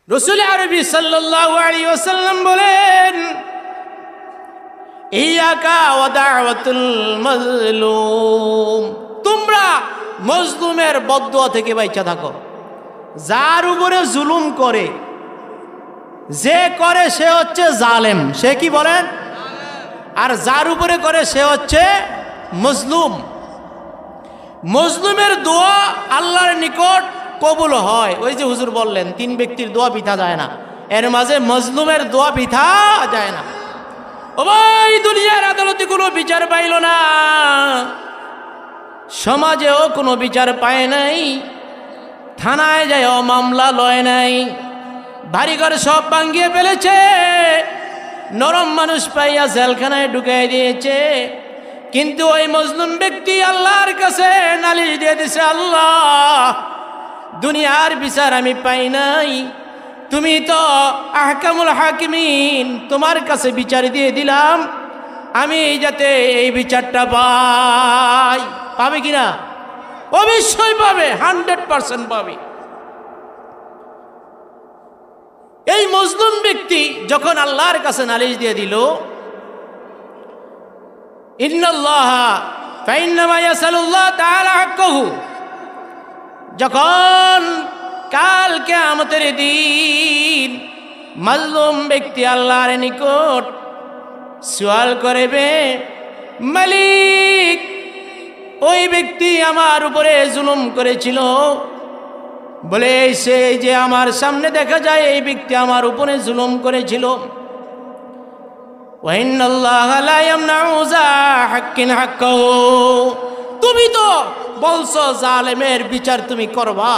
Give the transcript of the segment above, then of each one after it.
রাসূল আরবি সাল্লাল্লাহু আলাইহি ওয়াসাল্লাম বলেন, ইয়াকা ওয়া দাওয়াতুল মাজলুম, তোমরা মজলুমের বদদুয়া থেকে বাঁচা থাকো। যার উপরে জুলুম করে, যে করে সে হচ্ছে জালেম, সে কি বলেন? আর যার উপরে করে সে হচ্ছে মজলুম। মজলুমের দোয়া আল্লাহর নিকট কবুল হয়। ওই যে হুজুর বললেন 3 ব্যক্তির দোয়া বৃথা যায় না, এর মাঝে মজলুমের দোয়া বৃথা যায় না। ও ভাই, দুনিয়ার আদালতে কোনো বিচার পাইল না, সমাজেও কোনো বিচার পায় নাই, থানায় যায়ও মামলা লয় নাই, বাড়িঘর সব ভাঙিয়ে ফেলেছে, নরম মানুষ পাইয়া জেলখানায় ঢুকাই দিয়েছে। কিন্তু ওই মজলুম ব্যক্তি আল্লাহর কাছে নালিশ দিয়ে দিছে, আল্লাহ, দুনিয়ার বিচার আমি পাই নাই, তুমি তো আহকামুল হাকিমিন, তোমার কাছে বিচার দিয়ে দিলাম, আমি যাতে এই বিচারটা পাই। পাবে কিনা? অবশ্যই পাবে, 100% পাবে। এই মজলুম ব্যক্তি যখন আল্লাহর কাছে নালিশ দিয়ে দিল, ইন্নাল্লাহা ফাইন্নামা ইয়াসালুল্লাহ তাআলা হাক্কাহু, যখন কাল কিয়ামতের দিন মজলুম ব্যক্তি আল্লাহর নিকট সওয়াল করবে, মালিক, ওই ব্যক্তি আমার উপরে জুলুম করেছিল, বলে সে যে আমার সামনে দেখা যায় এই ব্যক্তি আমার উপরে জুলুম করেছিল। ওয়া ইন্নাল্লাহা লা ইয়ামনাউ যা হাক্কিন হাক্কাহু, তুমি তো বলছো জালেমের বিচার তুমি করবা।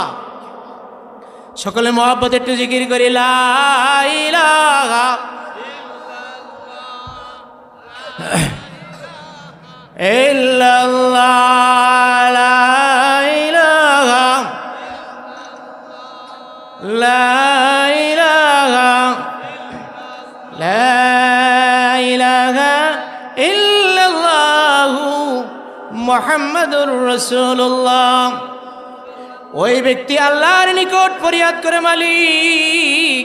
সকলে মহব্বতে একটু জিকির করি, লা ইলাহা ইল্লাল্লাহ, লা ইলাহা, লা ইলাহা, লা ইলাহা ইল্লাল্লাহু মুহাম্মাদুর রাসূলুল্লাহ। ওই ব্যক্তি আল্লাহর নিকট ফরিয়াদ করে, মালিক,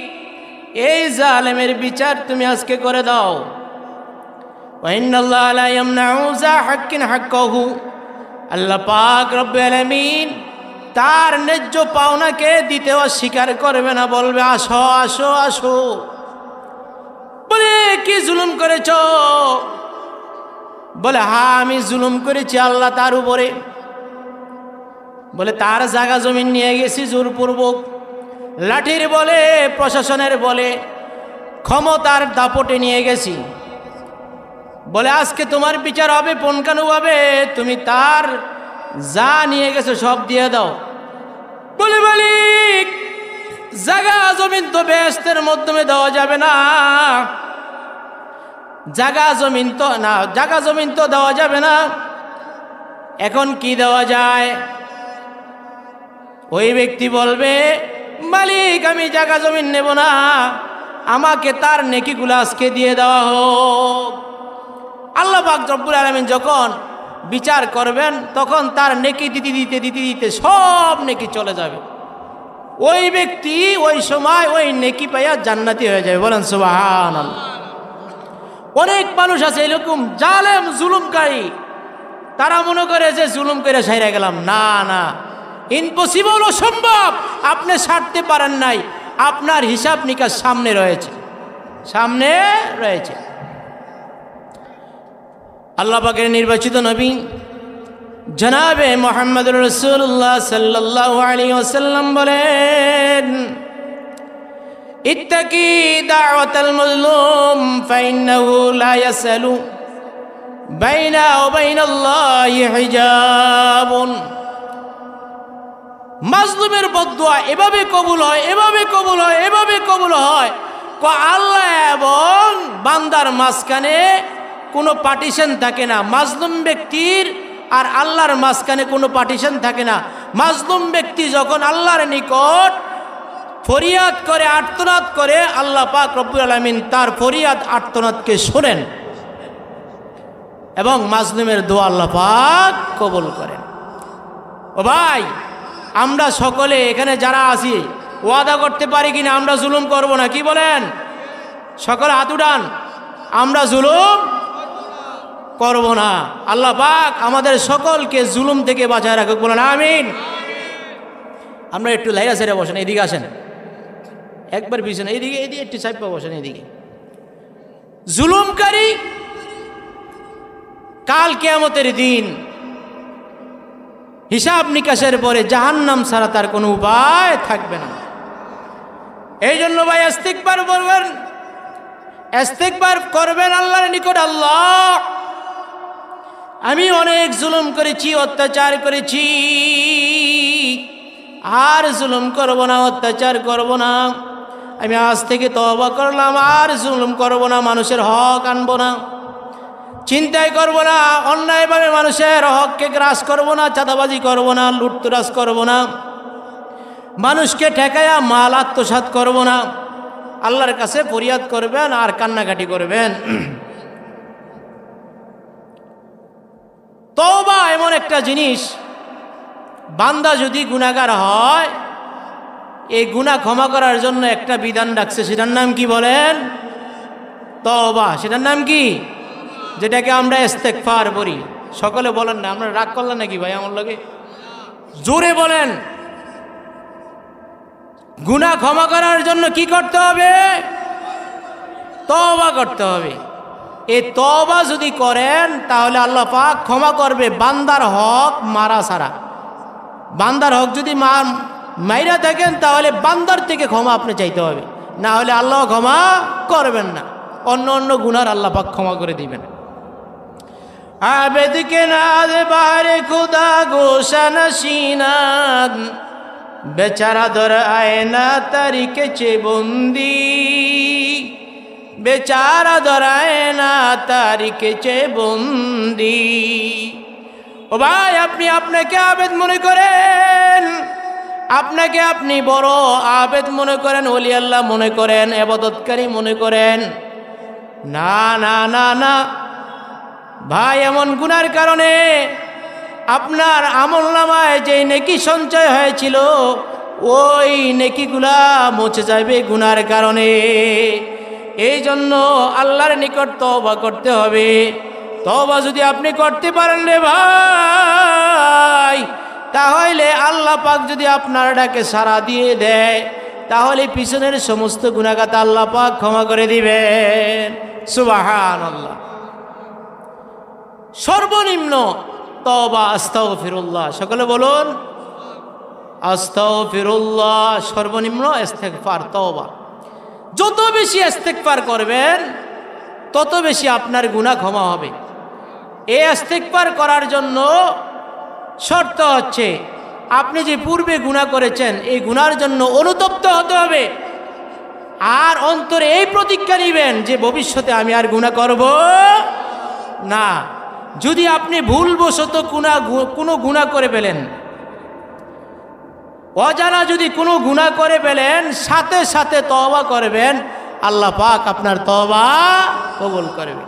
এই জালেমের বিচার তুমি আজকে করে দাও। ওয়া ইন্নাল্লাহা লা ইয়ামনাউ যা হাক্কিন হাক্কাহু, আল্লাহ পাক রব্বুল আলামিন তার ন্যায্য পাওনাকে দিতে অস্বীকার করবে না, বলবে আসো আসো আসো। বলে কি জুলুম করেছ? বলে হ্যাঁ, আমি জুলুম করেছি আল্লাহ তার উপরে। বলে তার জায়গা জমিন নিয়ে গেছি জোরপূর্বক, লাঠির বলে, প্রশাসনের বলে, ক্ষমতার দাপটে নিয়ে গেছি। বলে আজকে তোমার বিচার হবে পুঙ্খানুভাবে, তুমি তার যা নিয়ে গেছো সব দিয়ে দাও। বলে মালিক, জায়গা জমিন তো বেহেশতের মাধ্যমে দেওয়া যাবে না, জায়গা জমিন তো দেওয়া যাবে না, এখন কি দেওয়া যায়? ওই ব্যক্তি বলবে, মালিক, আমি জায়গা জমিন নেব না, আমাকে তার নেকিগুলো আজকে দিয়ে দেওয়া হোক। আল্লাহ পাক রব্বুল আলামিন যখন বিচার করবেন তখন তার নেকি দিতে দিতে দিতে দিতে সব নেকি চলে যাবে। ওই ব্যক্তি ওই সময় ওই নেকি পাইয়া জান্নাতি হয়ে যাবে। বলেন সুবহানাল্লাহ। অনেক মানুষ আছে এরকম জালেম জুলুমকারী, তারা মনে করে যে জুলুম করে সাইরা গেলাম। না না, ইম্পসিবল, অসম্ভব। আপনি ছাড়তে পারেন নাই, আপনার হিসাব নিকাশ সামনে রয়েছে, সামনে রয়েছে। আল্লাহ পাকের নির্বাচিত নবী জনাবে মুহাম্মদুর রাসূলুল্লাহ সাল্লাল্লাহু আলাইহি ওয়াসাল্লাম বলেন, ইত্তাকি দাওয়াতাল মাজলুম ফাইন্নাহু লা ইয়াসালু বাইনা ওয়া বাইনাল্লাহি হিজাবুন। মাজলুমের বদদুয়া এভাবে কবুল হয়, এভাবে কবুল হয়, এভাবে কবুল হয়, আল্লাহ এবং বান্দার মাঝখানে কোনো পার্টিশন থাকে না। মাজলুম ব্যক্তির আর আল্লাহর মাঝখানে কোনো পার্টিশন থাকে না। মাজলুম ব্যক্তি যখন আল্লাহর নিকট ফরিয়াদ করে, আর্তনাদ করে, আল্লাহ পাক রব্বুল আলামিন তার ফরিয়াদ আর্তনাদকে শোনেন এবং মাজলুমের দোয়া আল্লাহ পাক কবুল করেন। ও ভাই, আমরা সকলে এখানে যারা আছি ওয়াদা করতে পারি কিনা আমরা জুলুম করব না? কি বলেন? সকলে হাত উঠান। আমরা জুলুম করব না। আল্লাহ পাক আমাদের সকলকে জুলুম থেকে বাঁচায় রাখুক, বলেন আমিন। আমরা একটু লাইরা ছেড়ে বসেন, এদিকে আসেন, একবার পিছনে, এইদিকে এইদিকে একটু চাইপা বসেন, এইদিকে। জুলুমকারী কাল কিয়ামতের দিন হিসাব নিকাশের পরে জাহান্নাম ছাড়া তার কোনো উপায় থাকবে না। এই জন্য ভাই ইস্তিগফার করবেন, ইস্তিগফার করবেন আল্লাহর নিকট। আল্লাহ, আমি অনেক জুলুম করেছি, অত্যাচার করেছি, আর জুলুম করব না, অত্যাচার করব না। আমি আজ থেকে তওবা করলাম, আর জুলুম করব না, মানুষের হক আনব না, চিন্তাই করব না, অন্যায়ভাবে মানুষের হককে গ্রাস করব না, চাঁদাবাজি করব না, লুটতরাজ করব না, মানুষকে ঠেকায়া মাল আত্মসাৎ করব না। আল্লাহর কাছে ফরিয়াদ করবেন আর কান্নাকাটি করবেন। তওবা এমন একটা জিনিস, বান্দা যদি গুনাহগার হয়, এই গুনাহ ক্ষমা করার জন্য একটা বিধান রাখছে, সেটার নাম কি বলেন? তওবা। সেটার নাম কি? যেটাকে আমরা ইস্তেগফার বলি। সকলে বলেন না, আমরা রাগ করলেন নাকি ভাই আমার লগে? জোরে বলেন। গুনাহ ক্ষমা করার জন্য কি করতে হবে? তওবা করতে হবে। এই তওবা যদি করেন তাহলে আল্লাহ পাক ক্ষমা করবে, বান্দার হক মারা ছাড়া। বান্দার হক যদি মাইরা থাকেন তাহলে বান্দার থেকে ক্ষমা আপনি চাইতে হবে, না হলে আল্লাহ ক্ষমা করবেন না। অন্য অন্য গুনার আল্লাহ পাক ক্ষমা করে দিবেন। আবেদ কে নাজ বারে খুদা গোশান শিনাদ, বেচারা দর আয়না তারিকে চে বন্দি, বেচারা দর আয়না তারিকে চে বন্দি। ও ভাই, আপনি আপনাকে আবেদ মনে করেন, আপনাকে আপনি বড় আবেদ মনে করেন, ওলি আল্লাহ মনে করেন, ইবাদতকারী মনে করেন। না না না না ভাই, এমন গুনার কারণে আপনার আমলনামায় যে নেকি সঞ্চয় হয়েছিল, ওই নেকিগুলা মুছে যাবে গুনার কারণে। এই জন্য আল্লাহর নিকট তওবা করতে হবে। তওবা যদি আপনি করতে পারেন রে ভাই, তাহলে আল্লাহ পাক যদি আপনার ডাকে সাড়া দিয়ে দেয়, তাহলে পিছনের সমস্ত গুনাহগার আল্লাহ পাক ক্ষমা করে দিবেন। সুবহানাল্লাহ। সর্বনিম্ন তওবা আস্তাগফিরুল্লাহ। সকলে বলুন আস্তাগফিরুল্লাহ। সর্বনিম্ন ইস্তেগফার, তওবা। যত বেশি ইস্তেগফার করবেন তত বেশি আপনার গুনাহ ক্ষমা হবে। এই ইস্তেগফার করার জন্য শর্ত হচ্ছে, আপনি যে পূর্বে গুনাহ করেছেন এই গুনার জন্য অনুতপ্ত হতে হবে, আর অন্তরে এই প্রতিজ্ঞা নেবেন যে ভবিষ্যতে আমি আর গুনাহ করব না। যদি আপনি ভুলবশত কোনো গুনাহ করে ফেলেন, অজানা যদি কোনো গুনাহ করে ফেলেন, সাথে সাথে তওবা করবেন, আল্লাহ পাক আপনার তওবা কবুল করবে।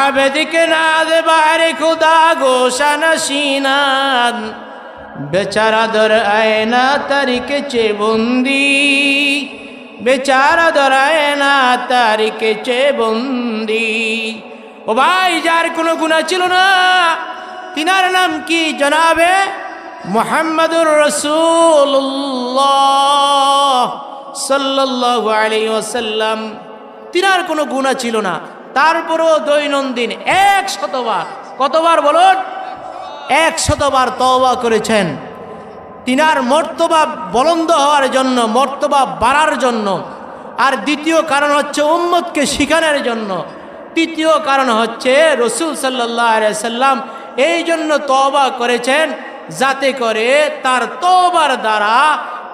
আবেদ কে নাজ বারে খুদা গোশান শিনাদ, বেচারা দর আয়না তারিকে চে বন্দি, বেচারা দর আয়না তারিকে চে বন্দি। ও ভাই, যার কোনো গুনাহ ছিল না, তিনার নাম কি? জনাবে মুহাম্মদুর রাসূলুল্লাহ সাল্লাল্লাহু আলাইহি ওয়াসাল্লাম। তিনার কোনো গুনাহ ছিল না, তারপরেও দৈনন্দিন 100 বার, কতবার বলুন? 100 বার তওবা করেছেন। তিনার মর্তবা বুলন্দ হওয়ার জন্য, মর্তবা বাড়ার জন্য। আর দ্বিতীয় কারণ হচ্ছে উম্মতকে শিখানোর জন্য। তৃতীয় কারণ হচ্ছে রাসূল সাল্লাল্লাহু আলাইহি সাল্লাম এই জন্য তওবা করেছেন, যাতে করে তার তওবার দ্বারা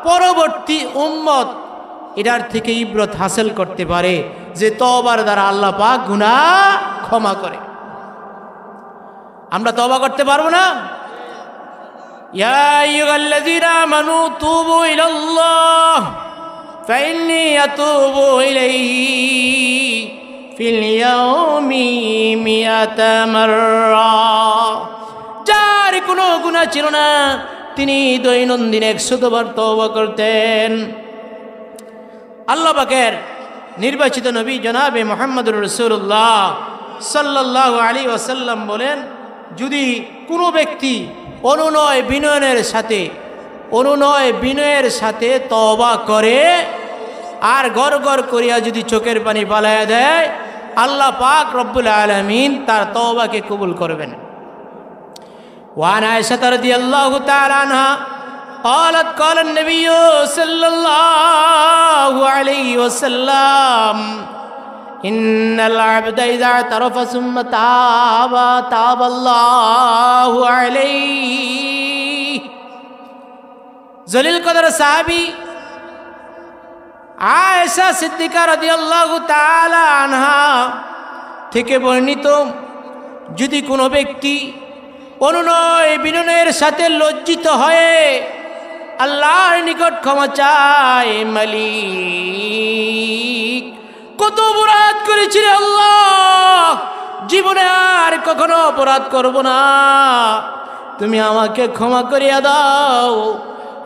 পরবর্তী উম্মত এটার থেকে ইবরত হাসিল করতে পারে যে তওবার দ্বারা আল্লাহ পাক গুনাহ ক্ষমা করে। আমরা তওবা করতে পারবো না? ইয়া আইয়ুহাল্লাযীনা আমানু তুবু ইলাল্লাহ ফাইন্নী আতুবু ইলাইহি ফিল ইয়াউমি মিআতা মাররা। যার কোনো গুনাহ ছিল না, তিনি দৈনন্দিন 100 বার তওবা করতেন। আল্লাহ পাকের নির্বাচিত নবী জনাবে মুহাম্মদুর রাসূলুল্লাহ সাল্লাল্লাহু আলাইহি ওয়াসাল্লাম বলেন, যদি কোনো ব্যক্তি অনুনয় বিনয়ের সাথে তওবা করে আর গড় গড় করিয়া যদি চোখের পানি পালাইয়া দেয়, আল্লাহ পাক রব্বুল আলামিন তার তওবাকে কবুল করবেন। ওয়ান আয়েশা রাদিয়াল্লাহু তাআলা আনহা قالت قال النبي صلى الله عليه وسلم إن العبد إذا اعترف ثم تاب الله عليه। জলিল কদর সাহাবী আয়েশা সিদ্দিকা রাদিয়াল্লাহু তাআলা আনহা থেকে বর্ণিত, যদি কোনো ব্যক্তি অনুনয় বিনয়ের সাথে লজ্জিত হয়ে আল্লাহর নিকট ক্ষমা চায়, মালিক কত অপরাধ করেছি রে আল্লাহ, জীবনে আর কখনো অপরাধ করব না, তুমি আমাকে ক্ষমা করিয়া দাও,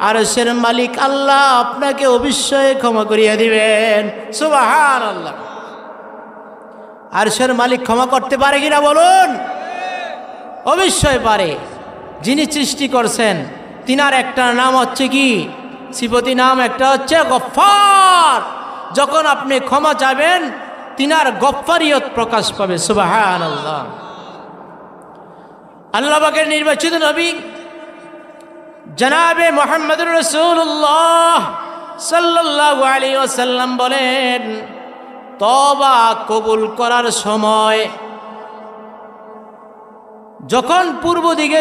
আরশের মালিক আল্লাহ আপনাকে অবশ্যই ক্ষমা করিয়া দিবেন। সুবহানাল্লাহ। আরশের মালিক ক্ষমা করতে পারে কিনা বলুন? অবশ্যই পারে। যিনি সৃষ্টি করছেন তিনার একটা নাম হচ্ছে কি, সিফতি নাম একটা হচ্ছে গফফার। যখন আপনি ক্ষমা চাবেন তিনার গফফারিয়ত প্রকাশ পাবে। সুবহানাল্লাহ। আল্লাহ পাকের নির্বাচিত নবী জনাবে মুহাম্মদুর রাসূলুল্লাহ সাল্লাল্লাহু আলাইহি ওয়াসাল্লাম বলেন, তওবা কবুল করার সময় যখন পূর্ব দিকে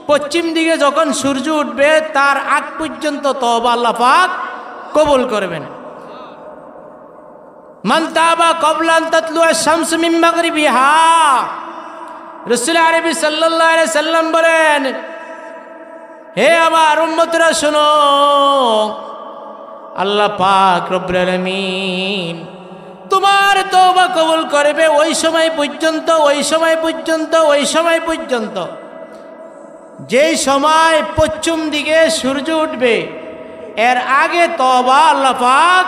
পশ্চিম দিকে যখন সূর্য উঠবে তার আগ পর্যন্ত তওবা আল্লাহ পাক কবুল করবেন। মান তাবা ক্বাবলা আন তাতলুআ আশ-শামসু মিন মাগরিবিহা। রাসূল আরবি সাল্লাল্লাহু আলাইহি সাল্লাম বলেন, হে আমার উম্মতরা শোনো, আল্লাহ পাক রব্বুল আলামিন তোমার তওবা কবুল করবে ওই সময় পর্যন্ত যেই সময় পশ্চিম দিকে সূর্য উঠবে এর আগে তওবা আল্লাহ পাক,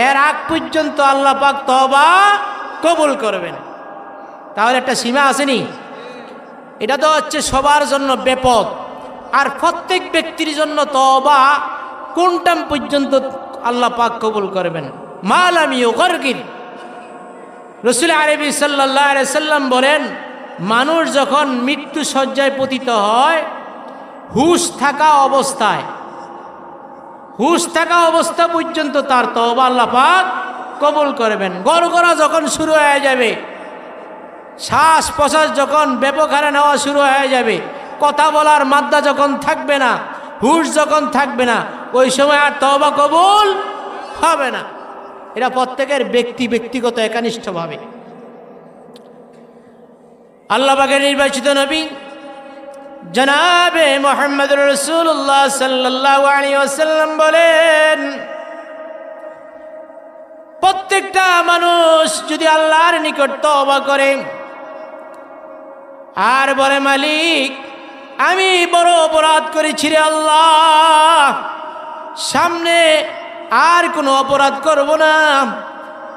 এর আগ পর্যন্ত আল্লাহ পাক তওবা কবুল করবেন। তাহলে একটা সীমা আসেনি? এটা তো হচ্ছে সবার জন্য ব্যাপক। আর প্রত্যেক ব্যক্তির জন্য তওবা কোন টাইম পর্যন্ত আল্লাহ পাক কবুল করবেন? মা লাম ইউগারগির। রাসূল আরবি সাল্লাল্লাহু আলাইহি সাল্লাম বলেন, মানুষ যখন মৃত্যু শয্যায় পতিত হয়, হুশ থাকা অবস্থা পর্যন্ত তার তওবা আল্লাহ পাক কবুল করবেন। গড়গড়া যখন শুরু হয়ে যাবে, শ্বাস প্রশ্বাস যখন ব্যাপক হারে নেওয়া শুরু হয়ে যাবে, কথা বলার মাদ্দা যখন থাকবে না, হুশ যখন থাকবে না, ওই সময় আর তওবা কবুল হবে না। এটা প্রত্যেকের ব্যক্তিগত একনিষ্ঠভাবে। আল্লাহ পাকের নির্বাচিত নবী জনাবে মুহাম্মদুর রাসূলুল্লাহ সাল্লাল্লাহু আলাইহি ওয়াসাল্লাম বলেন, প্রত্যেকটা মানুষ যদি আল্লাহর নিকট তওবা করে আর বলে, মালিক আমি বড় অপরাধ করেছি রে আল্লাহ, সামনে আর কোনো অপরাধ করব না,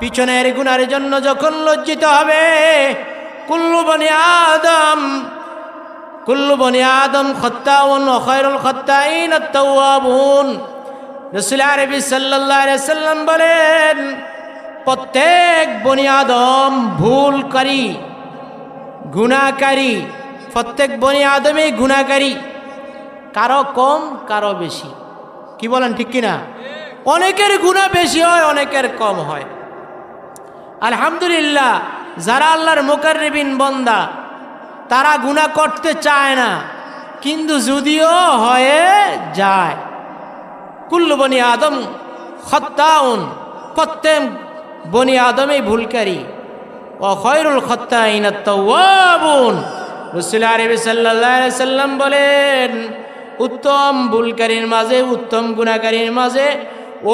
পিছনের গুনাহের জন্য যখন লজ্জিত হবে, কুল্লু বনি আদম খাত্তাউন ওয়া খায়রুল খাত্তাইন আত-তাওয়াবুন। রাসূল আরবি সাল্লাল্লাহু আলাইহি সাল্লাম বলেন, প্রত্যেক বনি আদম ভুলকারী, গুনাহকারী, প্রত্যেক বনি আদমই গুনাহকারী, কারো কম কারো বেশি। কি বলেন ঠিক কিনা? অনেকের গুনাহ বেশি হয়, অনেকের কম হয়। আলহামদুলিল্লাহ, যারা আল্লাহর মুকাররিবিন বান্দা তারা গুনাহ করতে চায় না, কিন্তু যদিও হয়ে যায়। কুল্লু বনি আদম খাত্তাউন, প্রত্যেক বনি আদমই ভুলকারী, ওয়া খায়রুল খাত্তাইন আত-তাওয়াবুন। রাসূল আরবি সাল্লাল্লাহু আলাইহি সাল্লাম বলেন, উত্তম ভুলকারীর মাঝে, উত্তম গুনাহকারীর মাঝে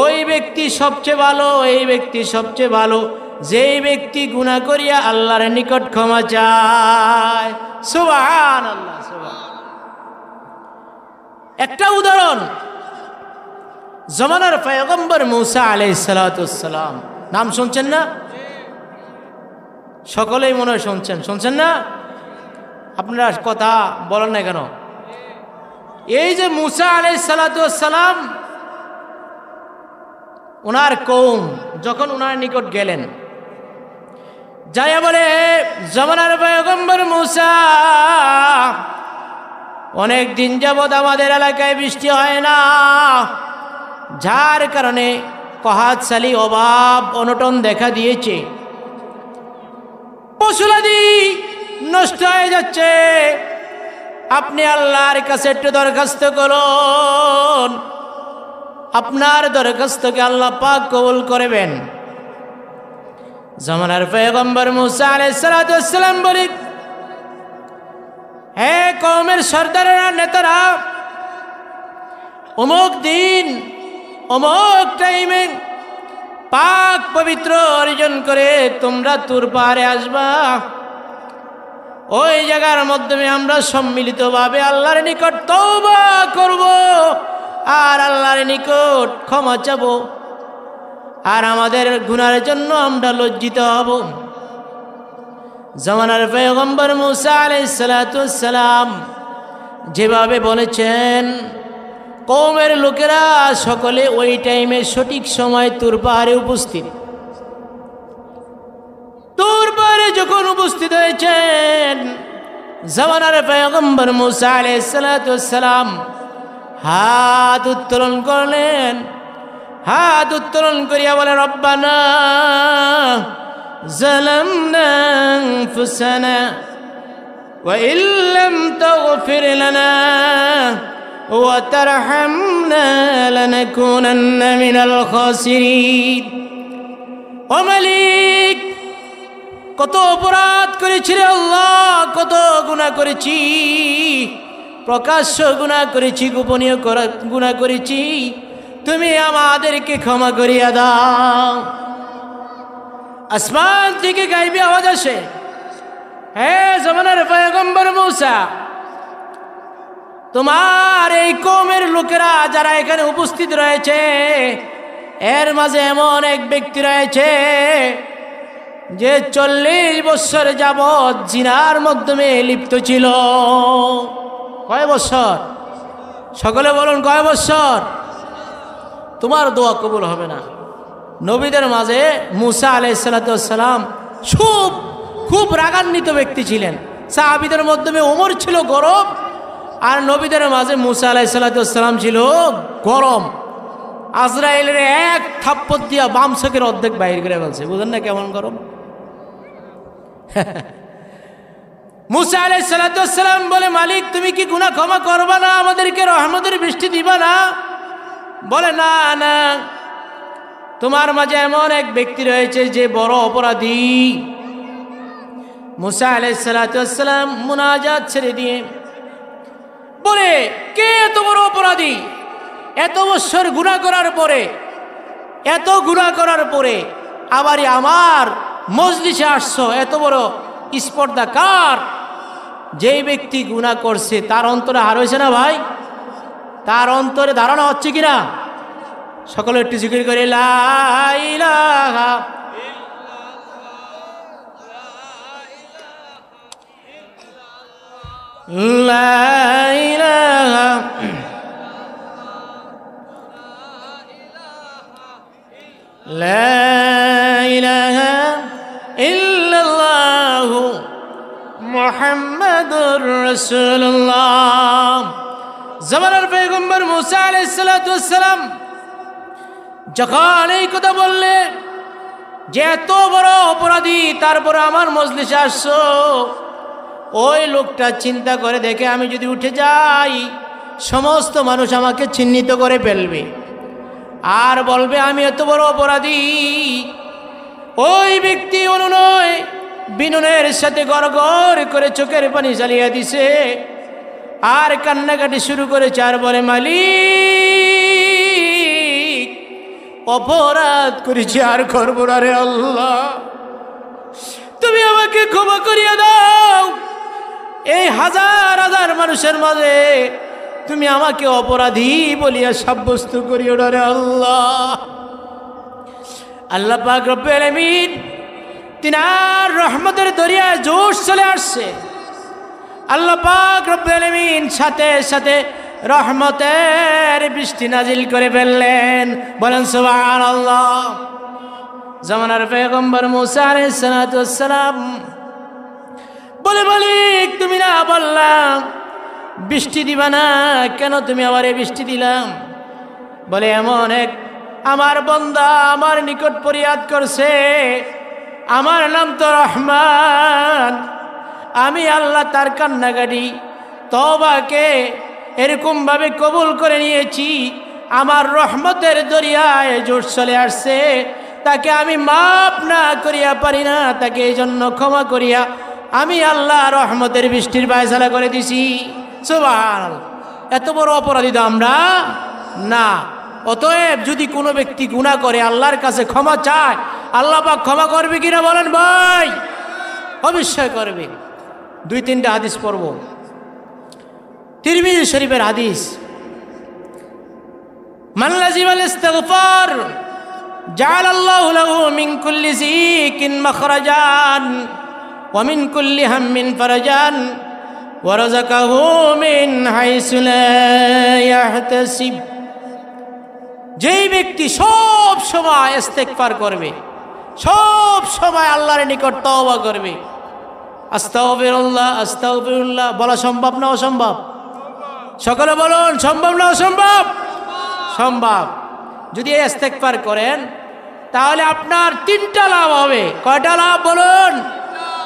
ওই ব্যক্তি সবচেয়ে ভালো, এই ব্যক্তি সবচেয়ে ভালো যেই ব্যক্তি গুনাহ করিয়া আল্লাহর নিকট ক্ষমা চায়। সুবহানাল্লাহ, সুবহানাল্লাহ। একটা উদাহরণ, জমানার পয়গম্বর মূসা আলাইহিস সালাম, নাম শুনছেন না? সকলেই মনে হয় শুনছেন না? আপনারা কথা বলেন না কেন? এই যে মূসা আলাইহিস সালাম, ওনার কওম যখন ওনার নিকট গেলেন, যাইয়া বলে, জমানার পয়গম্বর মূসা, অনেক দিন যাবৎ আমাদের এলাকায় বৃষ্টি হয় না, যার কারণে কহাতশালী অভাব অনটন দেখা দিয়েছে, ফসলাদি নষ্ট হয়ে যাচ্ছে। আপনি আল্লাহর কাছে একটু দরখাস্ত করুন, আপনার দরখাস্তকে আল্লাহ পাক কবুল করবেন। জামানার পয়গম্বর মূসা আলাইহিস সালাম বলে, হে কওমের সর্দারেরা, নেতারা, অমুক দিন অমুক টাইমে পাক পবিত্র অর্জন করে তোমরা তুর পাহাড়ে আসবা। ওই জায়গার মাধ্যমে আমরা সম্মিলিতভাবে আল্লাহর নিকট তওবা করব আর আল্লাহর নিকট ক্ষমা চাব, আর আমাদের গুনার জন্য আমরা লজ্জিত হব। জামানার পয়গম্বর মূসা আলাইহিস সালাম যেভাবে বলেছেন, কওমের লোকেরা সকলে ওই টাইমে সঠিক সময় তুর পাহাড়ে উপস্থিত। তুর পাহাড়ে যখন উপস্থিত হয়েছেন, জামানার পয়গম্বর মূসা আলাইহিস সালাম হাত উত্তোলন করলেন। হাত উত্তোলন করিয়া বলে, রব্বানা যালামনা আনফুসানা ওয়া ইল্লাম তাগফির লানা ওয়া তারহামনা লানাকুনান্না মিনাল খাসিরিন। ও মালিক, কত অপরাধ করেছি রে আল্লাহ, কত গুনাহ করেছি, প্রকাশ্য গুনাহ করেছি, গোপনীয় গুনাহ করেছি, তুমি আমাদেরকে ক্ষমা করিয়া দাও। আসমান থেকে গাইবি আওয়াজ আসে, হে জামানার পয়গম্বর মূসা, তোমার এই কওমের লোকেরা যারা এখানে উপস্থিত রয়েছে, এর মাঝে এমন এক ব্যক্তি রয়েছে যে 40 বছর যাবৎ জিনার মাধ্যমে লিপ্ত ছিল। কয় বছর? সকলে বলুন, কয় বছর? তোমার দোয়া কবুল হবে না। নবীদের মাঝে মূসা আলাইহিস সালাম খুব রাগান্বিত ব্যক্তি ছিলেন। সাহাবীদের মাধ্যমে ওমর ছিল গরম, আর নবীদের মাঝে মূসা আলাইহিস সালাম ছিল গরম। আজরাইলের এক থাপ্পড় দিয়া বাম চোখের অর্ধেক বাইর করে ফেলছে। বুঝেন না কেমন গরম? মূসা আলাইহিস সালাম বলে, মালিক তুমি কি গুনাহ ক্ষমা করবা না? আমাদেরকে রহমতের বৃষ্টি দিবা না? বলে, না না, তোমার মাঝে এমন এক ব্যক্তি রয়েছে যে বড় অপরাধী। মূসা আলাইহিস সালাম মুনাজাত ছেড়ে দিয়ে বলে, কে এত বড় অপরাধী? এত বছর গুনাহ করার পরে, এত গুনাহ করার পরে আবারই আমার মজলিসে আসছো, এত বড় স্পর্ধা কার? যেই ব্যক্তি গুনাহ করছে তার অন্তরে হার হয়েছে না ভাই? তার অন্তরে ধারণা হচ্ছে কিনা? সকলে একটু জিকির করে, লা ইলাহা লা ইলাহা লা ইলাহা ইল্লাল্লাহু মুহাম্মাদুর রাসূলুল্লাহ। জামানার পয়গম্বর মূসা আলাইহিস সালাম যখন এই কথা বললে যে এত বড় অপরাধী, তারপরে আমার মজলিসে আসছো, ওই লোকটা চিন্তা করে দেখে আমি যদি উঠে যাই সমস্ত মানুষ আমাকে চিহ্নিত করে ফেলবে আর বলবে আমি এত বড় অপরাধী। ওই ব্যক্তি অনুনয় বিনয়ের সাথে গড়গড় করে চোখের পানি জ্বালিয়ে দিছে আর কান্নাকাটি শুরু করেছে আর বলে, মালিক অপরাধ করেছি আর করবো না রে আল্লাহ, তুমি আমাকে ক্ষমা করিয়া দাও। এই হাজার হাজার মানুষের মাঝে তুমি আমাকে অপরাধী বলিয়া সাব্যস্ত করিও না রে আল্লাহ। আল্লাহ পাক রব্বুল আলামিন তিনার রহমতের দরিয়ায় জোশ চলে আসছে। আল্লাহ পাক রব্বুল আলামিন সাথে সাথে রহমতের বৃষ্টি নাজিল করে ফেললেন। বলেন সুবহানাল্লাহ। জামানার পয়গম্বর মুসা আলাইহিস সালাতু ওয়াস সালাম বলে মালিক তুমি না বললাম বৃষ্টি দিবা না, কেন তুমি আবার এই বৃষ্টি দিলাম? বলে এমন এক আমার বান্দা আমার নিকট ফরিয়াদ করছে, আমার নাম তো রহমান, আমি আল্লাহ তার কান্নাকাটি তওবাকে এরকমভাবে কবুল করে নিয়েছি, আমার রহমতের দরিয়ায় জোশ চলে আসছে, তাকে আমি মাফ না করিয়া পারি না, তাকে এই জন্য ক্ষমা করিয়া আমি আল্লাহ রহমতের বৃষ্টির ফায়সালা করে দিছি। সুবহানাল্লাহ। এত বড় অপরাধী তো আমরা না। অতএব যদি কোনো ব্যক্তি গুনাহ করে আল্লাহর কাছে ক্ষমা চায়, আল্লাহ পাক ক্ষমা করবে কিনা বলেন ভাই? অবশ্যই করবে। 2-3টা হাদিস পড়ব। তিরমিজি শরীফের হাদিস, মান লাজিমাল ইস্তিগফার জাআলাল্লাহু লাহু মিন কুল্লি যিকিন মাখরাজান ওয়া মিন কুল্লি হাম্মিন ফারাজান ওয়া রাযাকাহু মিন হাইসু লা ইয়াহতাসিব। যেই ব্যক্তি সব সময় ইস্তিগফার করবে, সব সময় আল্লাহর নিকট তওবা করবে, আস্তাগফিরুল্লাহ আস্তাগফিরুল্লাহ বলা সম্ভব না অসম্ভব? সকলে বলুন সম্ভব না অসম্ভব? সম্ভব। যদি ইস্তিগফার করেন তাহলে আপনার 3টা লাভ হবে। কয়টা লাভ বলুন?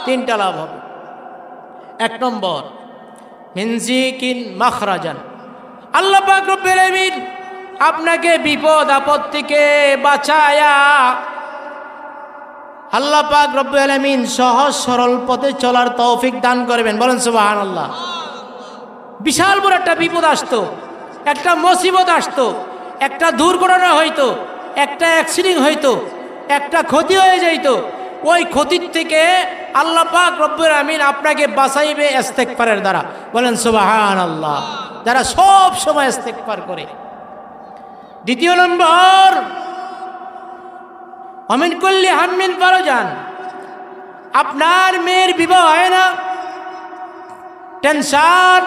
3টা লাভ হবে। 1 নম্বর, মিন যিকিন মাখরাজান, আল্লাহ পাক রব্বুল আলামিন আপনাকে বিপদ আপদ থেকে বাঁচায়া আল্লাহ পাক রব্বুল আলামিন সহজ সরল পথে চলার তৌফিক দান করবেন। বলেন সুবহানাল্লাহ। বিশাল বড় একটা বিপদ আসতো, একটা মুসিবত আসতো, একটা দুর্ঘটনা হইতো, একটা অ্যাক্সিডেন্ট হইতো, একটা ক্ষতি হয়ে যাইত, ওই ক্ষতির থেকে আল্লাহ পাক রব্বুল আমিন আপনাকে বাঁচাইবে ইস্তেগফারের দ্বারা। বলেন সুবহানাল্লাহ। যারা সব সময় ইস্তেগফার করে। দ্বিতীয় নম্বর, আমিন কুল্লি হাম্মিন ফারাজান, আপনার মেয়ের বিবাহ হয় না, টেনশন,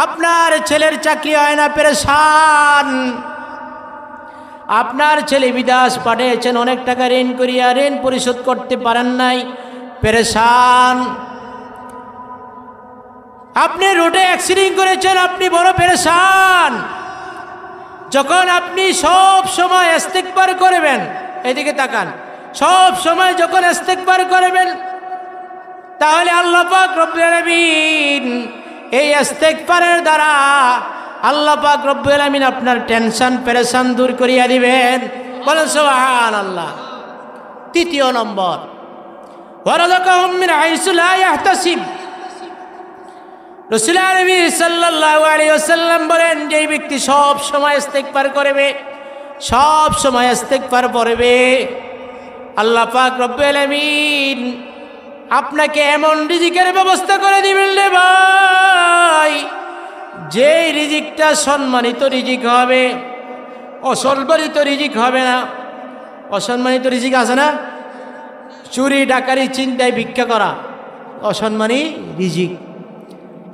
আপনার ছেলের চাকরি হয় না, পেরেশান, আপনার ছেলে বিদেশ পাঠিয়েছেন অনেক টাকা ঋণ করিয়া, ঋণ পরিশোধ করতে পারেন নাই, পেরেশান, আপনি রোডে অ্যাক্সিডেন্ট করেছেন, আপনি বড় পেরেশান। যখন আপনি সব সময় ইস্তেগফার করবেন, এদিকে তাকান, সব সময় যখন ইস্তেগফার করবেন তাহলে আল্লাহ পাক রব্বুল আলামিন এই ইস্তেগফারের দ্বারা আল্লাহ পাক রব্বুল আলামিন আপনার টেনশন পেরেশান দূর করিয়া দিবেন। বলেন সুবহানাল্লাহ। তৃতীয় নম্বর, ওয়া রাযাকাহুম মিন হাইসু লা ইয়াহতাসিব, রাসূল আরবি সাল্লাল্লাহু আলাইহি ওয়াসাল্লাম বলেন, যেই ব্যক্তি সব সময় ইস্তেগফার করবে, সব সময় ইস্তেগফার পড়বে, আল্লাহ পাক রব্বুল আলামিন আপনাকে এমন রিজিকের ব্যবস্থা করে দিবেন রে ভাই, যেই রিজিকটা সম্মানিত রিজিক হবে, অসম্মানিত রিজিক হবে না। অসম্মানিত রিজিক আছে না, চুরি ডাকারি চিন্তায় ভিক্ষা করা, অসম্মানী রিজিক।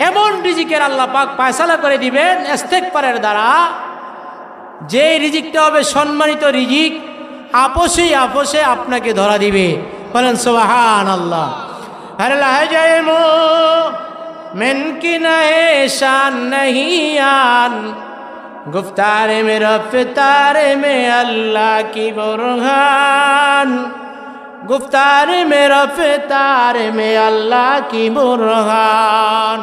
এমন রিজিকের আল্লাহ পাক ফয়সালা করে দিবেন ইস্তেগফারের দ্বারা, যে রিজিকটা হবে সম্মানিত রিজিক, আপোষে আপোষে আপনাকে ধরা দিবে। বলেন সুবহানাল্লাহ। হর লহজে मोमिन की नए शान नहीं आन, गुफ्तारे में रफ्तारे में अल्लाह की बुरहान, गुफ्तारे में रफ्तारे में अल्लाह की बुरहान।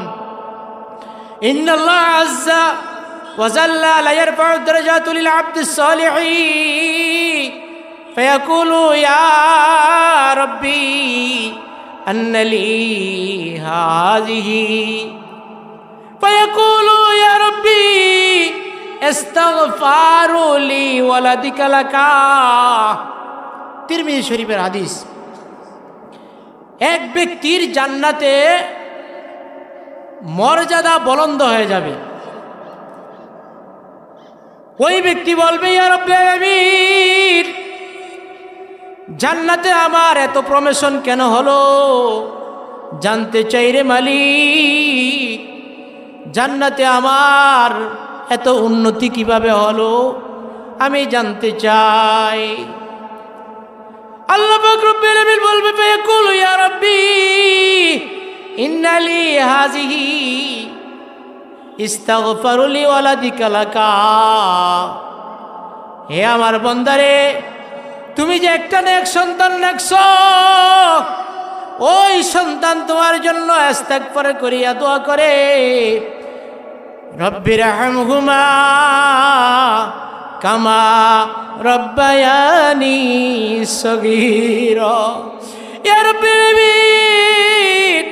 इन्नल्लाह अज़्ज़ा व जल्ला ला यरफ़उ दरजात लिल अब्द सालिहीन फयक़ूलु या रब्बी अन्न ली हाज़िही फयक़ूलु या रब्बी इस्तग़फ़ारु ली वलदिका लका। तिरमिज़ी शरीफের হাদিস। এক ব্যক্তির জান্নাতে মর্যাদা বুলন্দ হয়ে যাবে। ওই ব্যক্তি বলবে, ইয়া রাব্বুল আলামিন, জান্নাতে আমার এত প্রমোশন কেন হলো? জানতে চাই রে মালিক, জান্নাতে আমার এত উন্নতি কিভাবে হলো, আমি জানতে চাই। আল্লাহ পাক রব্বুল আলামিন বলবে, ফায়াকুলু ইয়া রাব্বি ইন্নালি হাযিহি ইস্তাগফারু লি ওয়ালাদিকা লাকা। হে আমার বান্দারে, তুমি যে একটা নেক সন্তান রাখছো, ওই সন্তান তোমার জন্য ইস্তিগফার করিয়া দোয়া করে, রব্বির রহমহুমা কামা রব্বায়ানি সগীরা। ইয়া রাব্বিল আলামিন,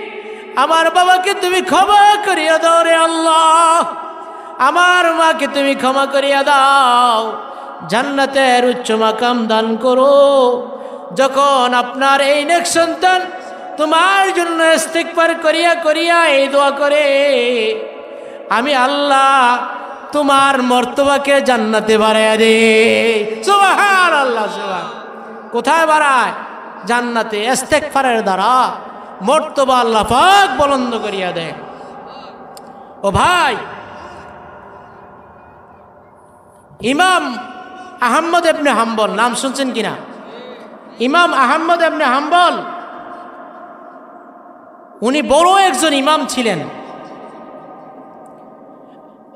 আমার বাবাকে তুমি ক্ষমা করিয়া দাও রে আল্লাহ, আমার মাকে তুমি ক্ষমা করিয়া দাও, জান্নাতের উচ্চ মাকাম দান করো। যখন আপনার এই নেক সন্তান তোমার জন্য ইস্তিগফার করিয়া করিয়া এই দোয়া করে, আমি আল্লাহ তোমার মর্তবাকে জান্নাতে বাড়াইয়া দে। সুবহানাল্লাহ, সুবহান। কোথায় বাড়ায়? জান্নাতে। ইস্তিগফারের দ্বারা মর্তবা আল্লাহ পাক বুলন্দ করিয়া দেয়। ও ভাই, ইমাম আহমদ ইবনে হাম্বল নাম শুনছেন কিনা? ইমাম আহমদ ইবনে হাম্বল উনি বড় একজন ইমাম ছিলেন।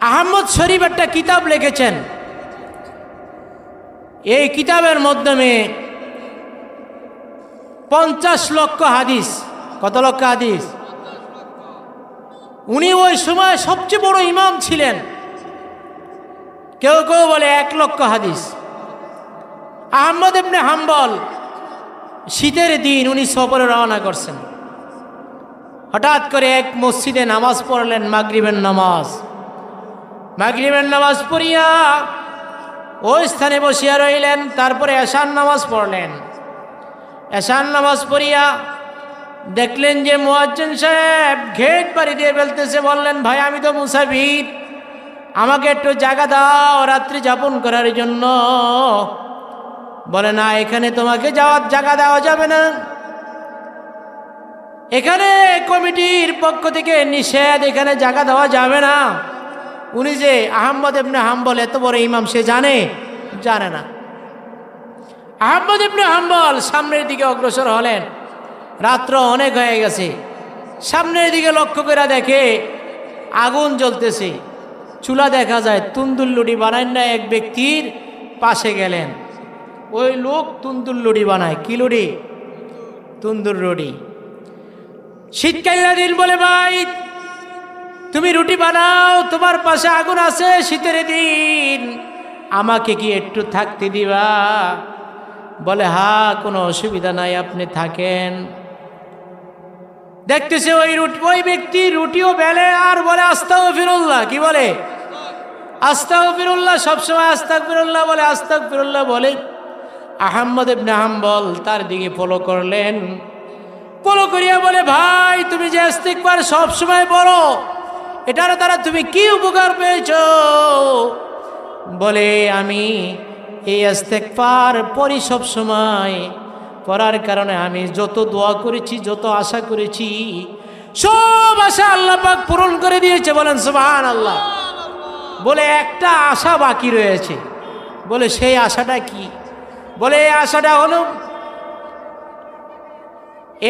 আহমদ শরীফ একটা কিতাব লিখেছেন। এই কিতাবের মাধ্যমে 50 লক্ষ হাদিস। কত লক্ষ হাদিস? উনি ওই সময় সবচেয়ে বড় ইমাম ছিলেন। কেউ কেউ বলে 1 লক্ষ হাদিস। আহমদ ইবনে হাম্বল শীতের দিন উনি সফরে রওনা করছেন। হঠাৎ করে এক মসজিদে নামাজ পড়লেন, মাগরিবের নামাজ। মাগরিবের নামাজ পড়িয়া ওই স্থানে বসিয়া রইলেন। তারপরে এশার নামাজ পড়লেন। এশার নামাজ পড়িয়া দেখলেন যে মুয়াজ্জিন সাহেব গেট বাড়ি দিয়ে ফেলতেছে। বললেন, ভাই আমি তো মুসাফির, আমাকে একটু জায়গা দাও রাত্রি যাপন করার জন্য। বলে, না, এখানে তোমাকে যাওয়ার জায়গা দেওয়া যাবে না, এখানে কমিটির পক্ষ থেকে নিষেধ, এখানে জায়গা দেওয়া যাবে না। উনি যে আহমদ ইবনে হাম্বল এত বড় ইমাম, সে জানে? জানে না। আহমদ ইবনে হাম্বল সামনের দিকে অগ্রসর হলেন। রাত্র অনেক হয়ে গেছে। সামনের দিকে লক্ষ্য করে দেখে আগুন জ্বলতেছে, চুলা দেখা যায়। তুন্দুর লুড়ি বানায় না, এক ব্যক্তির পাশে গেলেন। ওই লোক তুন্দুর লুড়ি বানায়। কি লুড়ি? তুন্দুর রুটি। শীতকালীন দিন বলে, ভাই তুমি রুটি বানাও, তোমার পাশে আগুন আছে, শীতের দিন, আমাকে কি একটু থাকতে দিবা? বলে, হ্যাঁ, কোনো অসুবিধা নাই, আপনি থাকেন। দেখতেছে ওই ব্যক্তি রুটিও বেলে আর বলে আস্তাগফিরুল্লাহ। কি বলে? আস্তাগফিরুল্লাহ। সবসময় আস্তাগফিরুল্লাহ বলে, আস্তাগফিরুল্লাহ বলে। আহমদ ইবনে হাম্বল তার দিকে ফলো করলেন। ফলো করিয়া বলে, ভাই তুমি যে ইস্তিগফার সবসময় পড়ো, এটার দ্বারা তুমি কি উপকার পেয়েছো? বলে, আমি এই ইস্তিগফার পড়ি সবসময়, পড়ার কারণে আমি যত দোয়া করেছি, যত আশা করেছি, সব আশা আল্লাহ পাক পূরণ করে দিয়েছে। বলেন সুবহানাল্লাহ। বলে, একটা আশা বাকি রয়েছে। বলে, সেই আশাটা কি? বলে, এই আশাটা হলো,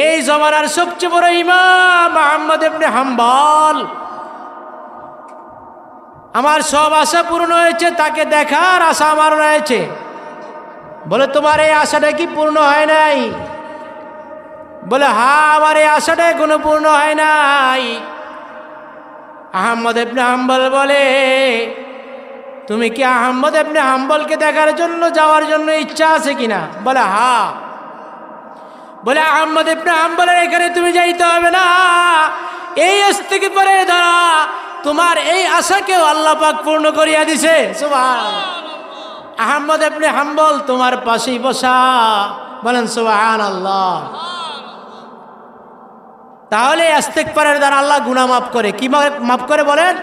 এই জমানার সবচেয়ে বড় ইমাম আহমদ ইবনে হাম্বল, আমার সব আশা পূর্ণ হয়েছে, তাকে দেখার আশা আমার রয়েছে। বলে, তোমার এই আশাটা কি পূর্ণ হয় নাই? বলে, হ্যাঁ, আমার এই আশাটা এখনো পূর্ণ হয় নাই। আহমদ ইবনে হাম্বল বলে, তুমি কি আহমদ ইবনে হাম্বলকে দেখার জন্য, যাওয়ার জন্য ইচ্ছা আছে কিনা? বলে, হ্যাঁ। বলে, আহমদ ইবনে হাম্বলের এখানে তুমি যাইতে হবে না, এই ইস্তিগফারের দ্বারা তোমার এই আশাকেও আল্লাহ পাক পূর্ণ করিয়া দিছে। সুবহানাল্লাহ। আহমদ ইবনে হাম্বল তোমার পাশেই বসা। বলেন সুবহানাল্লাহ। তাহলে ইস্তিগফারের দ্বারা আল্লাহ গুনাহ মাফ করে। কি মাফ করে বলেন?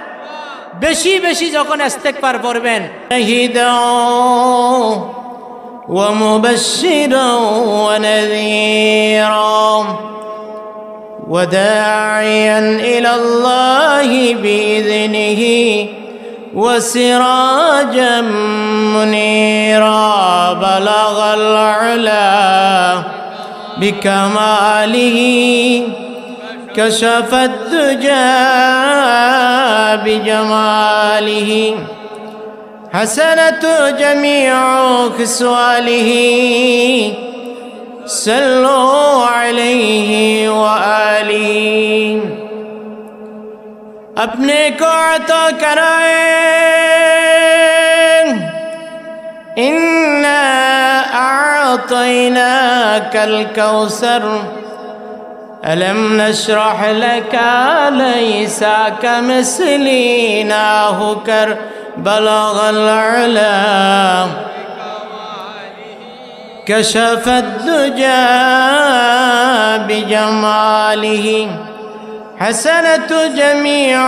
বেশি বেশি যখন ইস্তেগফার পড়বেন, ওয়া মুবাশশিরান ওয়া নাযীরা ওয়া দাঈয়ান ইলাল্লাহি বিইذনিহি ওয়া সিরাজাম মুনীরা বালাগাল উলা বিকামালিহি كشف الدجى بجماله حسنت جميع خصاله صلوا عليه وآله अपने को अता कराएं इन्ना अअतैनाकल कौसर ألم نشرح لك ليس كمثلنا كر بلغ العلا كشف الدجى بجماله حسنت جميع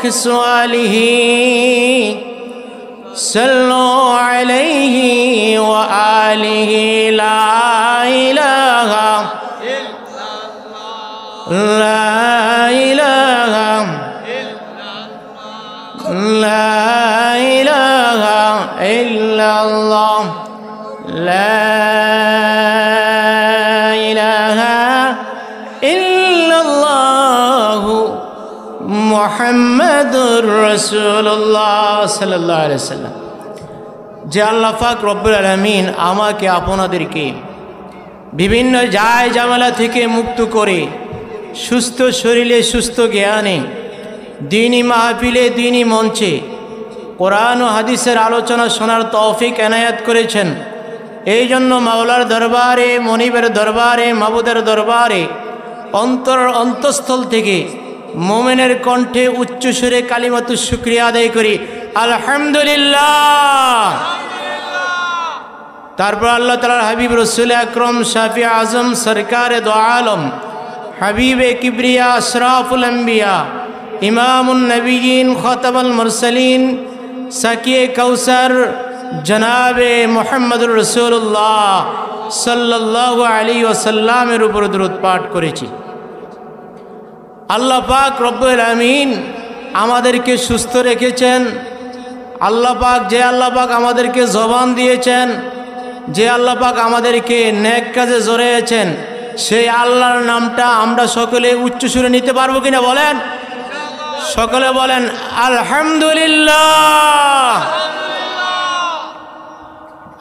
خصاله صلوا عليه وآله لا إله لا إله لا إله إلا الله لا إله إلا الله محمد رسول الله صلى الله عليه وسلم যে আল্লাহ পাক রব্বুল আলামিন আমাকে আপনাদেরকে বিভিন্ন জায় জামেলা থেকে মুক্ত করে সুস্থ শরীরে সুস্থ জ্ঞানে দ্বীনি মাহফিলে দ্বীনি মঞ্চে কোরআন ও হাদিসের আলোচনা শোনার তৌফিক এনায়েত করেছেন। এই জন্য মাওলার দরবারে, মনিবের দরবারে, মাবুদের দরবারে অন্তঃস্থল থেকে মোমেনের কণ্ঠে উচ্চ সুরে কালিমাতুশ শুকরিয়া আদায় করি, আলহামদুলিল্লাহ। তারপর আল্লাহ তাআলার হাবিব রাসূল আকরাম শাফি আজম সরকারে দো আলম হাবিবে কিবরিয়া আশরাফুল আম্বিয়া ইমামুন নবিয়িন খাতামুল মুরসালিন সাকিয়ে কাউসার জনাবে মুহাম্মদুর রাসূলুল্লাহ সাল্লাল্লাহু আলাইহি ওয়াসাল্লামের উপর দরুদ পাঠ করেছি। আল্লাহ পাক রব্বুল আমিন আমাদেরকে সুস্থ রেখেছেন। আল্লাহ পাক, যে আল্লাহ পাক আমাদেরকে জবান দিয়েছেন, যে আল্লাহ পাক আমাদেরকে নেক কাজে জড়িয়েছেন, সেই আল্লাহর নামটা আমরা সকলে উচ্চ সুরে নিতে পারবো কিনা বলেন? সকলে বলেন আলহামদুলিল্লাহ।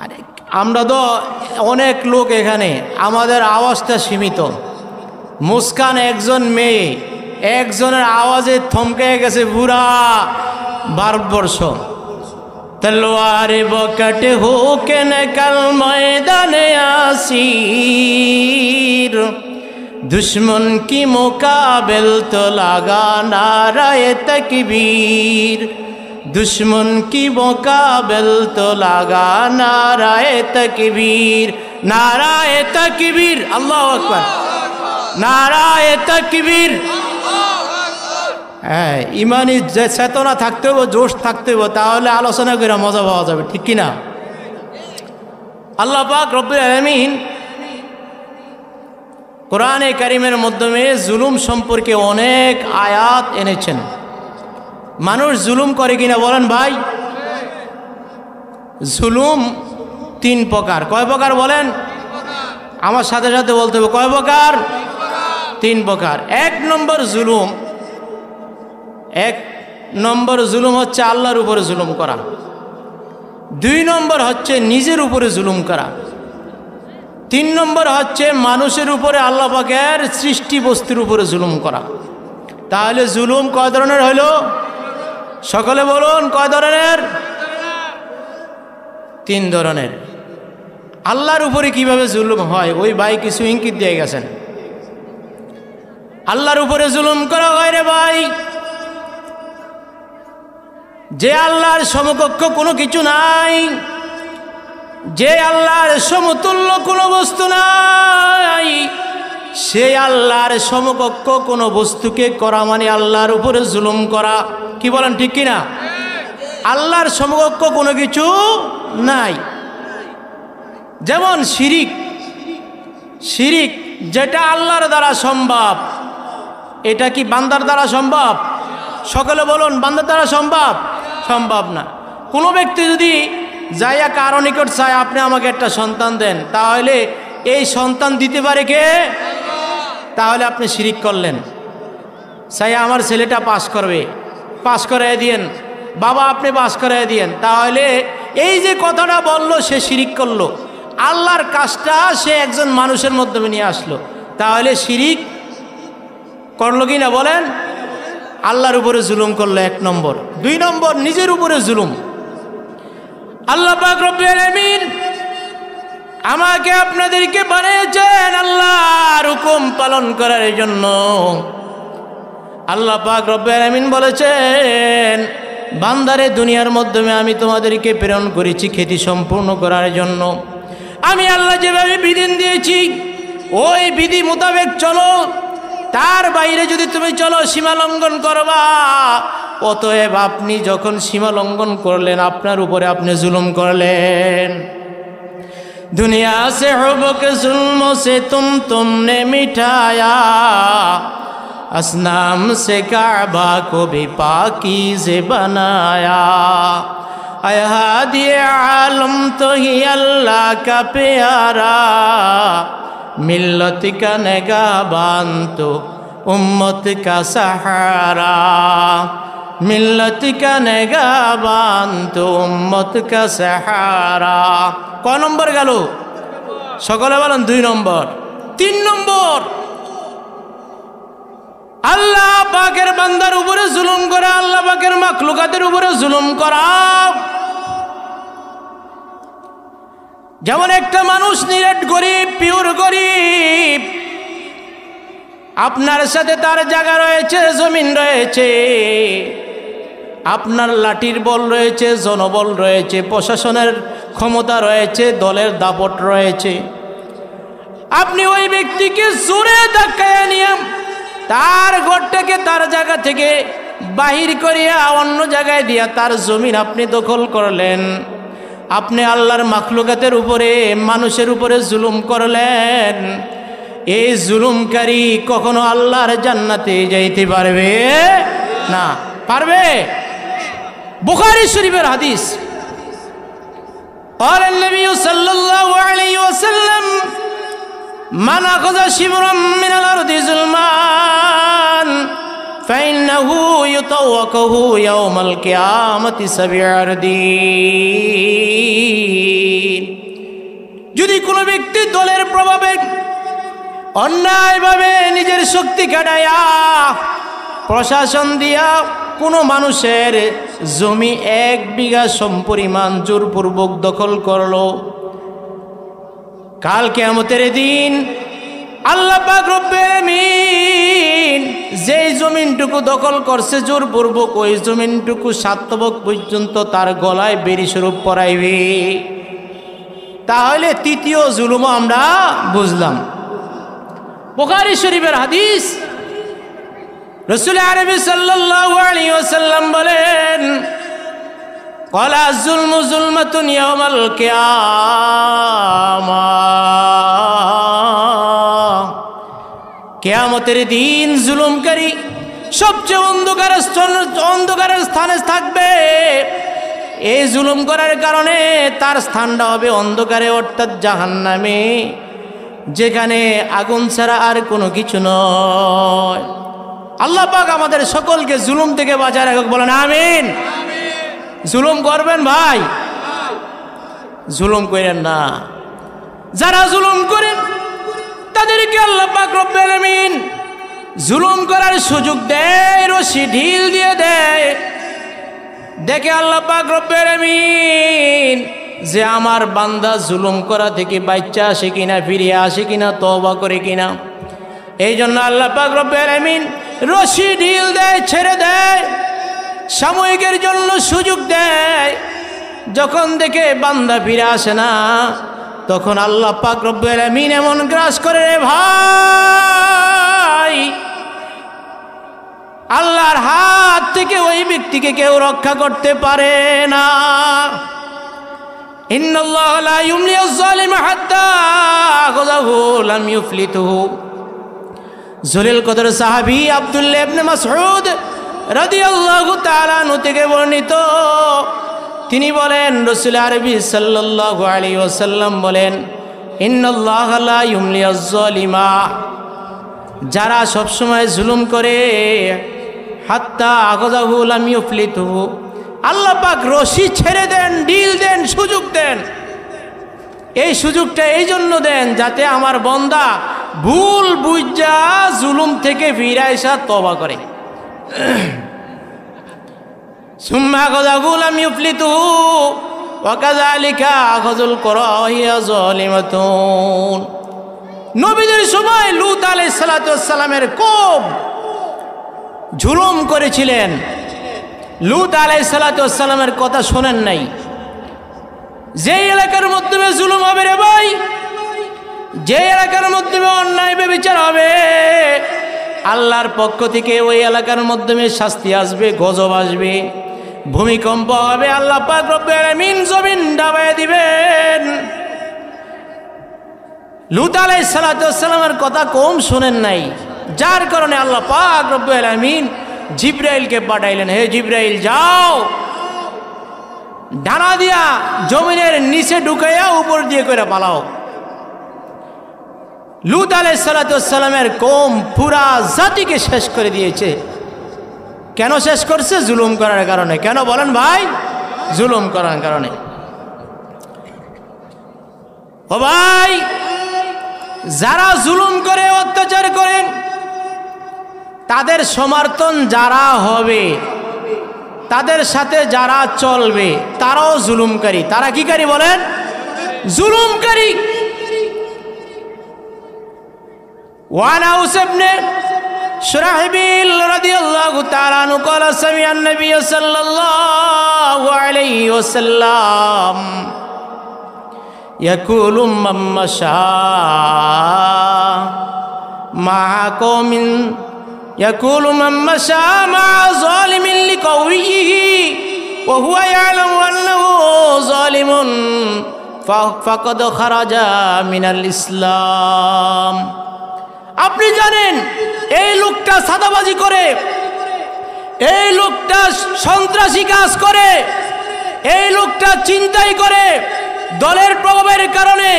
আরে আমরা তো অনেক লোক এখানে, আমাদের আওয়াজটা সীমিত। মুস্কান একজন মেয়ে, একজনের আওয়াজে থমকে গেছে পুরা ভারতবর্ষ। तलवार बकट हो के निकल मैदान यासीर, दुश्मन की मुकाबिल तो लगा नाराए तकबीर, दुश्मन की मुकाबिल तो लगा नाराए तकबीर, नाराए तकबीर, अल्लाह अकबर, नाराए तकबीर। হ্যাঁ, ইমানি যে চেতনা থাকতে হবে, জোশ থাকতে হবে, তাহলে আলোচনা করে মজা পাওয়া যাবে, ঠিক কিনা? আল্লাহ পাক রব্বুল আলামিন কোরআনে কারিমের মাধ্যমে জুলুম সম্পর্কে অনেক আয়াত এনেছেন। মানুষ জুলুম করে কিনা বলেন ভাই? জুলুম তিন প্রকার। কয় প্রকার বলেন? আমার সাথে সাথে বলতে হবে, কয় প্রকার? তিন প্রকার। এক নম্বর জুলুম হচ্ছে আল্লাহর উপরে জুলুম করা। দুই নম্বর হচ্ছে নিজের উপরে জুলুম করা। তিন নম্বর হচ্ছে মানুষের উপরে, আল্লাহ পাকের সৃষ্টি বস্তুর উপরে জুলুম করা। তাহলে জুলুম কয় ধরনের হইল? সকলে বলুন, কয় ধরনের? তিন ধরনের। আল্লাহর উপরে কিভাবে জুলুম হয় ওই ভাই কিছু ইঙ্গিত দিয়ে গেছেন। আল্লাহর উপরে জুলুম করা হয় রে ভাই, যে আল্লাহর সমকক্ষ কোনো কিছু নাই, যে আল্লাহর সমতুল্য কোনো বস্তু নাই, সেই আল্লাহর সমকক্ষ কোনো বস্তুকে করা মানে আল্লাহর উপরে জুলুম করা। কি বলেন ঠিক কিনা? আল্লাহর সমকক্ষ কোনো কিছু নাই। যেমন শিরিক, শিরিক যেটা আল্লাহর দ্বারা সম্ভব, এটা কি বান্দার দ্বারা সম্ভব? সকলে বলুন, বান্দার দ্বারা সম্ভব? সম্ভব না। কোনো ব্যক্তি যদি যাইয়া কারো নিকট চায় আপনি আমাকে একটা সন্তান দেন, তাহলে এই সন্তান দিতে পারে কে? তাহলে আপনি শিরিক করলেন। চাই আমার ছেলেটা পাস করবে, পাস করাই দিয়েন, বাবা আপনি পাস করাই দিয়েন, তাহলে এই যে কথাটা বললো সে শিরিক করলো। আল্লাহর কাজটা সে একজন মানুষের মাধ্যমে নিয়ে আসলো, তাহলে শিরিক করলো কি না বলেন? আল্লাহর উপরে জুলুম করলো, এক নম্বর। দুই নম্বর, নিজের উপরে জুলুম। আল্লাহ পাক রব্বুল আলামিন আমাকে আপনাদেরকে বানিয়েছেন আল্লাহর হুকুম পালন করার জন্য। আল্লাহ পাক রব্বুল আলামিন বলেছেন, বান্দারে দুনিয়ার মাধ্যমে আমি তোমাদেরকে প্রেরণ করেছি খ্যাতি সম্পূর্ণ করার জন্য। আমি আল্লাহ যেভাবে বিধান দিয়েছি ওই বিধি মোতাবেক চলো, তার বাইরে যদি তুমি চলো সীমা লঙ্ঘন করবা। অতএব আপনি যখন সীমা লঙ্ঘন করলেন আপনার উপরে আপনি জুলুম করলেন। दुनिया से हुब्ब जुल्म से तुमने मिटाया, असनाम से काबा को भी पाकीज़े बनाया। ऐ हादी आलम तो ही अल्लाह का प्यारा, मिल्लत का निगाहबान तो उम्मत का सहारा। मिल्लत का निगाहबान तो उम्मत का सहारा। ক নম্বর গেল? সকলে বলেন 2 নম্বর। 3 নম্বর, আল্লাহ পাকের বান্দার উপরে জুলুম করা, আল্লাহ পাকের মাখলুকাতের উপরে জুলুম করা। যেমন একটা মানুষ নিরেট গরিব, পিওর গরিব, আপনার সাথে তার জায়গা রয়েছে, জমিন রয়েছে, আপনার লাঠির বল রয়েছে, জনবল রয়েছে, প্রশাসনের ক্ষমতা রয়েছে, দলের দাপট রয়েছে। আপনি ওই ব্যক্তিকে জোরে ধাক্কায় নিয়ে তার ঘরটাকে তার জায়গা থেকে বাহির করিয়া অন্য জায়গায় দিয়া তার জমিন আপনি দখল করলেন। আপনি আল্লাহর মাখলুকাতের উপরে, মানুষের উপরে জুলুম করলেন। এই জুলুমকারী কখনো আল্লাহর জান্নাতে যাইতে পারবে না। পারবে? বুখারী শরীফের হাদিস, قال النبي صلى الله عليه وسلم من أخذ شبرا من الأرض ظلما فإنه يطوقه يوم القيامة 7 أردين। যদি কোনো ব্যক্তি দলের প্রভাবে অন্যায়ভাবে নিজের শক্তি কাটায়া প্রশাসন দিয়া কোনো মানুষের জমি 1 বিঘা সমপরিমাণ জোরপূর্বক দখল করলো, কাল কিয়ামতের দিন আল্লাহ পাক রব্বুল আলামিন যেই জমিনটুকু দখল করছে জোরপূর্বক, ওই জমিনটুকু 7 তবক পর্যন্ত তার গলায় বেড়ি স্বরূপ পরাইবে। তাহলে তৃতীয় জুলুম আমরা বুঝলাম। বুখারী শরীফের হাদিস, রাসূল আরবি সাল্লাল্লাহু আলাইহি ওয়াসাল্লাম বলেন, ক্বালা যুলমু যুলমাতুন ইয়াওমাল কিয়ামাহ। কিয়ামতের দিন জুলুমকারী সবচেয়ে অন্ধকারের স্থানে থাকবে। এই জুলুম করার কারণে তার স্থানটা হবে অন্ধকারে, অর্থাৎ জাহান্নামে, যেখানে আগুন ছাড়া আর কোনো কিছু নয়। আল্লাহ পাক আমাদের সকলকে জুলুম থেকে বাঁচায় রাখুক, বলেন আমিন। জুলুম করবেন ভাই? জুলুম করেন না। যারা জুলুম করেন তাদেরকে আল্লাহ পাক রব্বুল আলামিন জুলুম করার সুযোগ দেয়, রশি ঢিল দিয়ে দেয়। দেখে আল্লাহ পাক রব্বুল আলামিন যে আমার বান্দা জুলুম করা থেকে বাচ্চা আসে কিনা, ফিরে আসে কিনা, তওবা করে কিনা। এই জন্য আল্লাহ পাক রব্বুল আলামিন রশি ঢিল দেয়, ছেড়ে দেয়, সাময়িকের জন্য সুযোগ দেয়। যখন দেখে বান্দা ফিরে আসে না, তখন আল্লাহ পাক রব্বুল আলামিন এমন গ্রাস করে, রে ভাই আল্লাহর হাত থেকে ওই ব্যক্তিকে কেউ রক্ষা করতে পারে না। ইন্নাল্লাহা লা ইউমলিউ যালিমা হাত্তা আখাযাহু লাম ইউফলিতুহু। জলিল কদর সাহাবী আব্দুল্লাহ ইবনে মাসউদ রাদিয়াল্লাহু তাআলা আনহু থেকে বর্ণিত, তিনি বলেন রাসূল আরবি সাল্লাল্লাহু আলাইহি ওয়াসাল্লাম বলেন, ইন্নাল্লাহা লা ইউমলিউ যালিমা, যারা সবসময় জুলুম করে, হাত্তা আখাযাহু লাম ইউফলিতুহু, আল্লাহ পাক রশি ছেড়ে দেন, ডিল দেন, সুযোগ দেন। এই সুযোগটা এই জন্য দেন যাতে আমার বান্দা ভুল বুঝা জুলুম থেকে ফিরে আসা তওবা করে। সুম্মা আখাযাহু লাম ইউফলিতুহু ওয়া কাযালিকা আখাযুল কুরা ওয়া হিয়া যালিমাতুন। নবীদের সময় লূত আলাইহিস সালাতু ওয়াস সালামের কওম জুলুম করেছিলেন। লূত আলাইহিস সালাতু ওয়াস সালামের কথা শোনেন নাই। যে এলাকার মাধ্যমে জুলুম হবে রে ভাই, যে এলাকার মাধ্যমে অন্যায় বিচার হবে, আল্লাহর পক্ষ থেকে ওই এলাকার মাধ্যমে শাস্তি আসবে, গজব আসবে, ভূমিকম্প হবে, আল্লাহ পাক রব্বুল আলামিন জমিন ডাবায় দিবেন। লূত আলাইহিস সালাতু ওয়াস সালামের কথা কম শোনেন নাই, যার কারণে আল্লাহ পাক রব্বুল আলামিন জিবরাইলকে পাঠাইলেন, হে জিবরাইল যাও, ডানা দিয়া জমিনের নিচে ঢুকাইয়া উপর দিয়ে করে পালাও। লূত আলাইহিস সালাতু ওয়াস সালামের কওম পুরা জাতিকে শেষ করে দিয়েছে। কেন শেষ করছে? জুলুম করার কারণে। কেন বলেন ভাই? জুলুম করার কারণে। ও ভাই, যারা জুলুম করে, অত্যাচার করেন, তাদের সমর্থন যারা হবে, তাদের সাথে যারা চলবে, তারাও জুলুমকারী। তারা কি কারী বলেন? জুলুমকারী। ওয়ান আউস ইবনে শুরাহবিল রাদিয়াল্লাহু তাআলা আনহু قال سمع النبي صلى الله عليه وسلم يقول من مشى مع قوم يقول من مشى مع ظالم لقويه وهو يعلم أنه ظالم فقد خرج من الإسلام। আপনি জানেন এই লোকটা সাদাবাজি করে, এই লোকটা সন্ত্রাসী কাজ করে, এই লোকটা চিন্তাই করে, দলের প্রভাবের কারণে,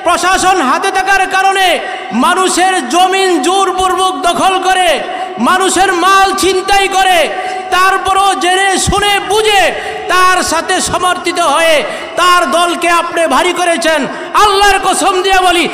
প্রশাসন হাতে থাকার কারণে মানুষের জমিন জোরপূর্বক দখল করে, মানুষের মাল ছিনতাই করে, তারপরও জেনে শুনে বুঝে তার সাথে সমর্থিত হয়ে তার দলকে আপনি ভারী করেছেন। আল্লাহর কসম দিয়ে বলি,